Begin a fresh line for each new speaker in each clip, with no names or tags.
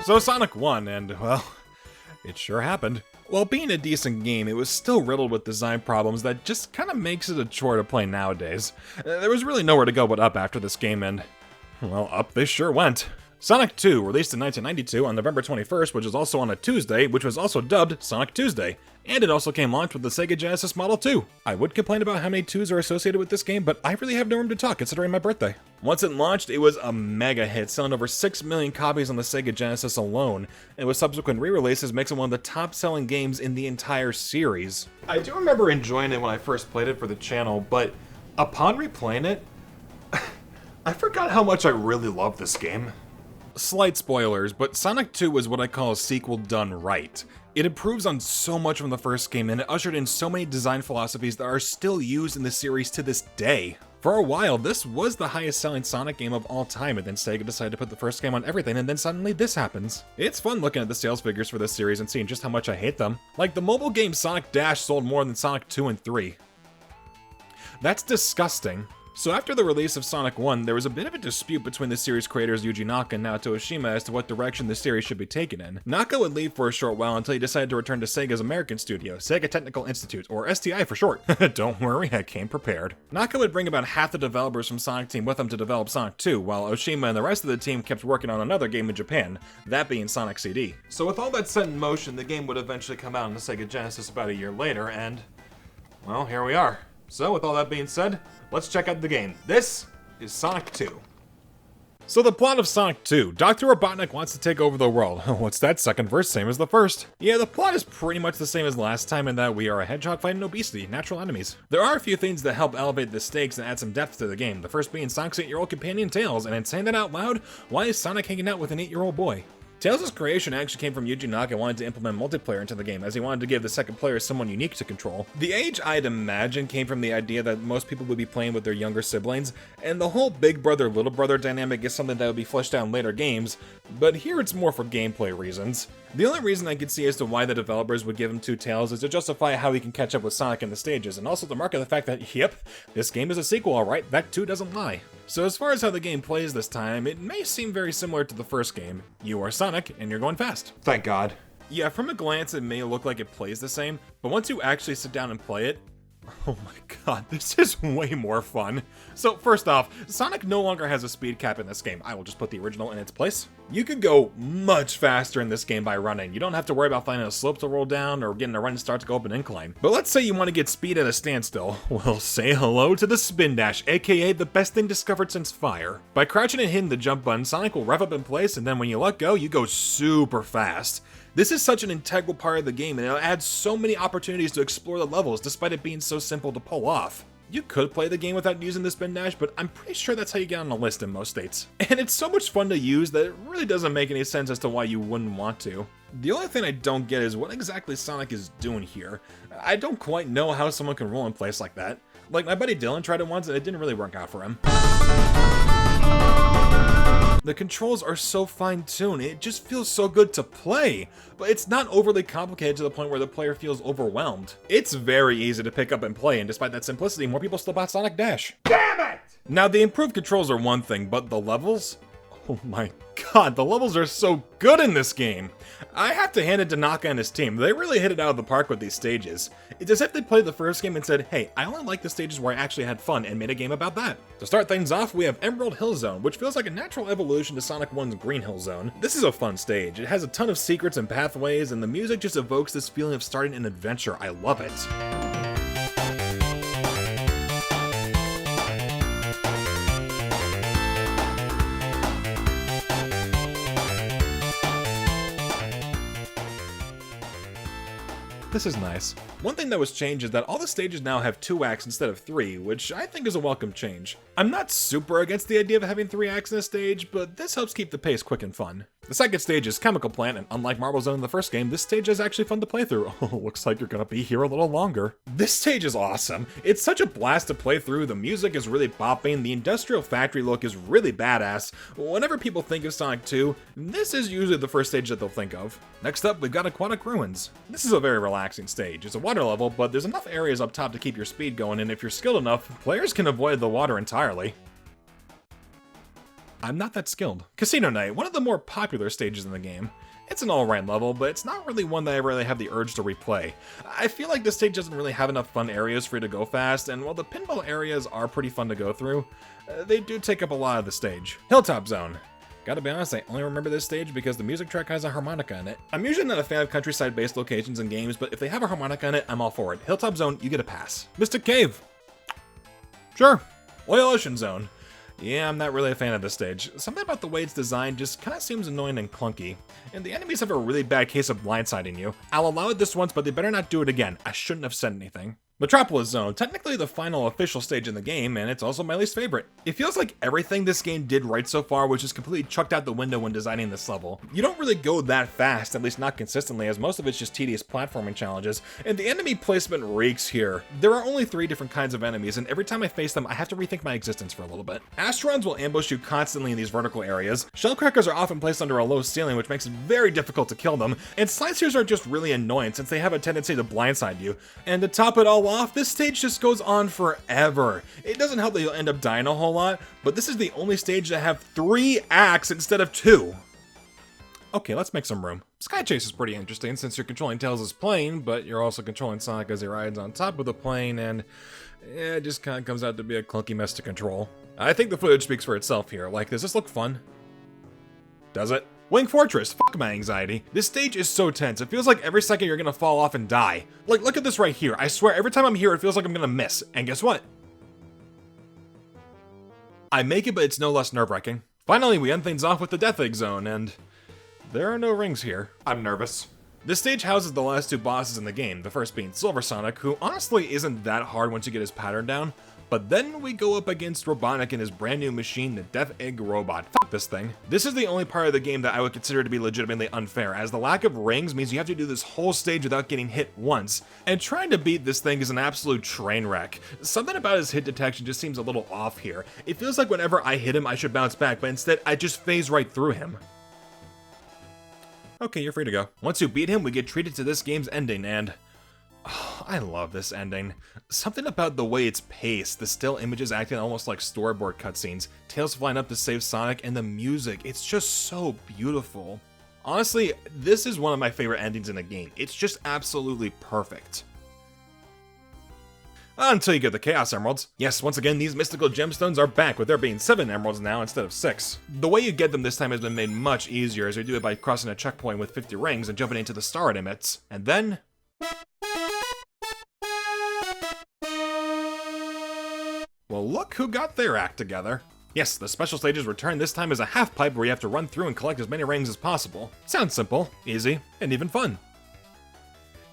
So Sonic won, and well, it sure happened. While being a decent game, it was still riddled with design problems that just kinda makes it a chore to play nowadays. There was really nowhere to go but up after this game, and well, up they sure went. Sonic 2, released in 1992 on November 21st, which was also on a Tuesday, which was also dubbed Sonic Tuesday, and it also came launched with the Sega Genesis Model 2. I would complain about how many 2s are associated with this game, but I really have no room to talk considering my birthday. Once it launched, it was a mega hit, selling over 6 million copies on the Sega Genesis alone, and with subsequent re-releases makes it one of the top-selling games in the entire series. I do remember enjoying it when I first played it for the channel, but upon replaying it, I forgot how much I really loved this game. Slight spoilers, but Sonic 2 is what I call a sequel done right. It improves on so much from the first game, and it ushered in so many design philosophies that are still used in the series to this day. For a while, this was the highest selling Sonic game of all time, and then Sega decided to put the first game on everything, and then suddenly this happens. It's fun looking at the sales figures for this series and seeing just how much I hate them. Like, the mobile game Sonic Dash sold more than Sonic 2 and 3. That's disgusting. So after the release of Sonic 1, there was a bit of a dispute between the series creators Yuji Naka and Naoto Oshima as to what direction the series should be taken in. Naka would leave for a short while until he decided to return to Sega's American studio, Sega Technical Institute, or STI for short. Don't worry, I came prepared. Naka would bring about half the developers from Sonic Team with him to develop Sonic 2, while Oshima and the rest of the team kept working on another game in Japan, that being Sonic CD. So with all that set in motion, the game would eventually come out on the Sega Genesis about a year later, and well, here we are. So with all that being said, let's check out the game. This is Sonic 2. So the plot of Sonic 2, Dr. Robotnik wants to take over the world. What's that second verse? Same as the first. Yeah, the plot is pretty much the same as last time in that we are a hedgehog fighting obesity, natural enemies. There are a few things that help elevate the stakes and add some depth to the game, the first being Sonic's 8-year-old companion Tails, and in saying that out loud, why is Sonic hanging out with an 8-year-old boy? Tails' creation actually came from Yuji Naka wanting to implement multiplayer into the game, as he wanted to give the second player someone unique to control. The age, I'd imagine, came from the idea that most people would be playing with their younger siblings, and the whole big brother, little brother dynamic is something that would be fleshed out in later games, but here it's more for gameplay reasons. The only reason I could see as to why the developers would give him two Tails is to justify how he can catch up with Sonic in the stages, and also to market the fact that, yep, this game is a sequel alright, that too doesn't lie. So as far as how the game plays this time, it may seem very similar to the first game. You are Sonic, and you're going fast. Thank God. Yeah, from a glance it may look like it plays the same, but once you actually sit down and play it, oh my god, this is way more fun. So first off, Sonic no longer has a speed cap in this game. I will just put the original in its place. You could go much faster in this game by running. You don't have to worry about finding a slope to roll down or getting a running start to go up an incline. But let's say you want to get speed at a standstill. Well, say hello to the spin dash, aka the best thing discovered since fire. By crouching and hitting the jump button, Sonic will rev up in place, and then when you let go, you go super fast. This is such an integral part of the game, and it'll add so many opportunities to explore the levels, despite it being so simple to pull off. You could play the game without using the spin dash, but I'm pretty sure that's how you get on a list in most states. And it's so much fun to use that it really doesn't make any sense as to why you wouldn't want to. The only thing I don't get is what exactly Sonic is doing here. I don't quite know how someone can roll in place like that. Like, my buddy Dylan tried it once and it didn't really work out for him. The controls are so fine-tuned, it just feels so good to play, but it's not overly complicated to the point where the player feels overwhelmed. It's very easy to pick up and play, and despite that simplicity, more people still bought Sonic Dash. Damn it! Now, the improved controls are one thing, but the levels? Oh my god, the levels are so good in this game! I have to hand it to Naka and his team. They really hit it out of the park with these stages. It's as if they played the first game and said, hey, I only like the stages where I actually had fun, and made a game about that. To start things off, we have Emerald Hill Zone, which feels like a natural evolution to Sonic 1's Green Hill Zone. This is a fun stage. It has a ton of secrets and pathways, and the music just evokes this feeling of starting an adventure. I love it. This is nice. One thing that was changed is that all the stages now have 2 acts instead of 3, which I think is a welcome change. I'm not super against the idea of having 3 acts in a stage, but this helps keep the pace quick and fun. The second stage is Chemical Plant, and unlike Marble Zone in the first game, this stage is actually fun to play through. Oh, looks like you're gonna be here a little longer. This stage is awesome. It's such a blast to play through, the music is really bopping, the industrial factory look is really badass. Whenever people think of Sonic 2, this is usually the first stage that they'll think of. Next up, we've got Aquatic Ruins. This is a very relaxing stage. It's a water level, but there's enough areas up top to keep your speed going, and if you're skilled enough, players can avoid the water entirely. I'm not that skilled. Casino Night, one of the more popular stages in the game. It's an alright level, but it's not really one that I really have the urge to replay. I feel like this stage doesn't really have enough fun areas for you to go fast, and while the pinball areas are pretty fun to go through, they do take up a lot of the stage. Hilltop Zone. Gotta be honest, I only remember this stage because the music track has a harmonica in it. I'm usually not a fan of countryside-based locations and games, but if they have a harmonica in it, I'm all for it. Hilltop Zone, you get a pass. Mystic Cave. Sure. Oil Ocean Zone. Yeah, I'm not really a fan of this stage. Something about the way it's designed just kinda seems annoying and clunky. And the enemies have a really bad case of blindsiding you. I'll allow it this once, but they better not do it again. I shouldn't have said anything. Metropolis Zone, technically the final official stage in the game, and it's also my least favorite. It feels like everything this game did right so far was just completely chucked out the window when designing this level. You don't really go that fast, at least not consistently, as most of it's just tedious platforming challenges, and the enemy placement reeks here. There are only 3 different kinds of enemies, and every time I face them, I have to rethink my existence for a little bit. Asterons will ambush you constantly in these vertical areas, shellcrackers are often placed under a low ceiling, which makes it very difficult to kill them, and slicers are just really annoying since they have a tendency to blindside you. And to top it all off, this stage just goes on forever. It doesn't help that you'll end up dying a whole lot, but this is the only stage that have 3 acts instead of 2. Okay, let's make some room. Sky Chase is pretty interesting since you're controlling Tails' plane, but you're also controlling Sonic as he rides on top of the plane, and it just kind of comes out to be a clunky mess to control. I think the footage speaks for itself here. Like, does this look fun? Does it? Wing Fortress, fuck my anxiety. This stage is so tense, it feels like every second you're gonna fall off and die. Like, look at this right here. I swear, every time I'm here, it feels like I'm gonna miss. And guess what? I make it, but it's no less nerve-wracking. Finally, we end things off with the Death Egg Zone, and there are no rings here. I'm nervous. This stage houses the last 2 bosses in the game, the first being Silver Sonic, who honestly isn't that hard once you get his pattern down. But then we go up against Robotnik and his brand new machine, the Death Egg Robot. Fuck this thing. This is the only part of the game that I would consider to be legitimately unfair, as the lack of rings means you have to do this whole stage without getting hit once. And trying to beat this thing is an absolute train wreck. Something about his hit detection just seems a little off here. It feels like whenever I hit him, I should bounce back, but instead I just phase right through him. Okay, you're free to go. Once you beat him, we get treated to this game's ending, and oh, I love this ending. Something about the way it's paced, the still images acting almost like storyboard cutscenes, Tails flying up to save Sonic, and the music, it's just so beautiful. Honestly, this is one of my favorite endings in the game. It's just absolutely perfect. Until you get the Chaos Emeralds. Yes, once again, these mystical gemstones are back, with there being 7 emeralds now instead of 6. The way you get them this time has been made much easier, as you do it by crossing a checkpoint with 50 rings and jumping into the star it emits. And then well, look who got their act together. Yes, the special stages return, this time as a half pipe where you have to run through and collect as many rings as possible. Sounds simple, easy, and even fun.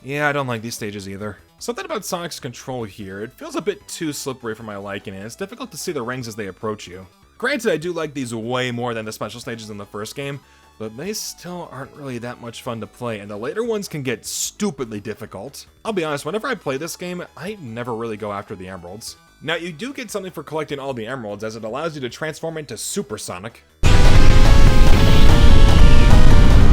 Yeah, I don't like these stages either. Something about Sonic's control here, it feels a bit too slippery for my liking, and it's difficult to see the rings as they approach you. Granted, I do like these way more than the special stages in the first game, but they still aren't really that much fun to play, and the later ones can get stupidly difficult. I'll be honest, whenever I play this game, I never really go after the emeralds. Now, you do get something for collecting all the emeralds, as it allows you to transform into Super Sonic.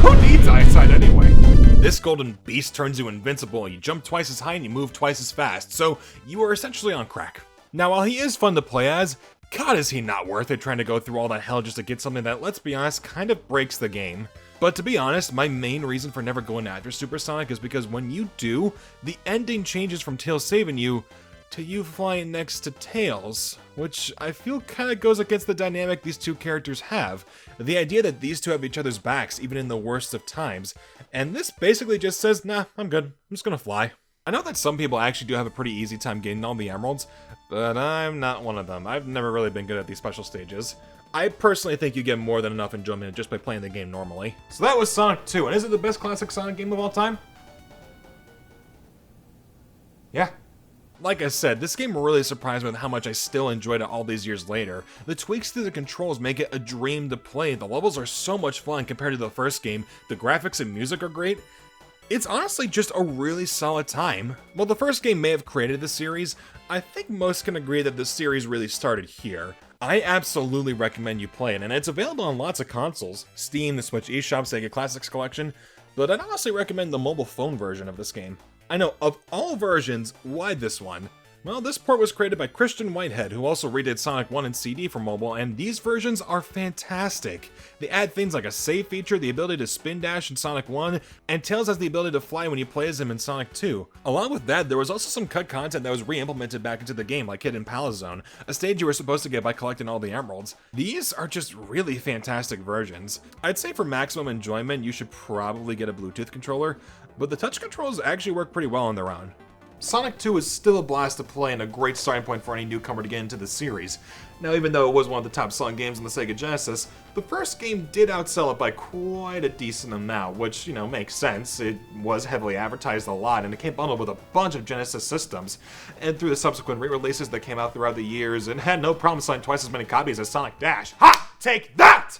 Who needs eyesight anyway? This golden beast turns you invincible, you jump twice as high and you move twice as fast, so you are essentially on crack. Now, while he is fun to play as, God is he not worth it trying to go through all that hell just to get something that, let's be honest, kind of breaks the game. But to be honest, my main reason for never going after Super Sonic is because when you do, the ending changes from Tails saving you to you flying next to Tails, which I feel kind of goes against the dynamic these two characters have. The idea that these two have each other's backs even in the worst of times. And this basically just says, nah, I'm good. I'm just gonna fly. I know that some people actually do have a pretty easy time getting all the emeralds, but I'm not one of them. I've never really been good at these special stages. I personally think you get more than enough enjoyment just by playing the game normally. So that was Sonic 2, and is it the best classic Sonic game of all time? Yeah. Like I said, this game really surprised me with how much I still enjoyed it all these years later. The tweaks to the controls make it a dream to play, the levels are so much fun compared to the first game, the graphics and music are great. It's honestly just a really solid time. While the first game may have created the series, I think most can agree that the series really started here. I absolutely recommend you play it, and it's available on lots of consoles, Steam, the Switch eShop, Sega Classics Collection, but I'd honestly recommend the mobile phone version of this game. I know, of all versions, why this one? Well, this port was created by Christian Whitehead, who also redid Sonic 1 and CD for mobile, and these versions are fantastic. They add things like a save feature, the ability to spin dash in Sonic 1, and Tails has the ability to fly when you play as him in Sonic 2. Along with that, there was also some cut content that was re-implemented back into the game, like Hidden Palace Zone, a stage you were supposed to get by collecting all the emeralds. These are just really fantastic versions. I'd say for maximum enjoyment, you should probably get a Bluetooth controller, but the touch controls actually work pretty well on their own. Sonic 2 is still a blast to play and a great starting point for any newcomer to get into the series. Now, even though it was one of the top selling games on the Sega Genesis, the first game did outsell it by quite a decent amount, which, makes sense. It was heavily advertised a lot, and it came bundled with a bunch of Genesis systems. And through the subsequent re-releases that came out throughout the years, it had no problem selling twice as many copies as Sonic Dash. Ha! Take that!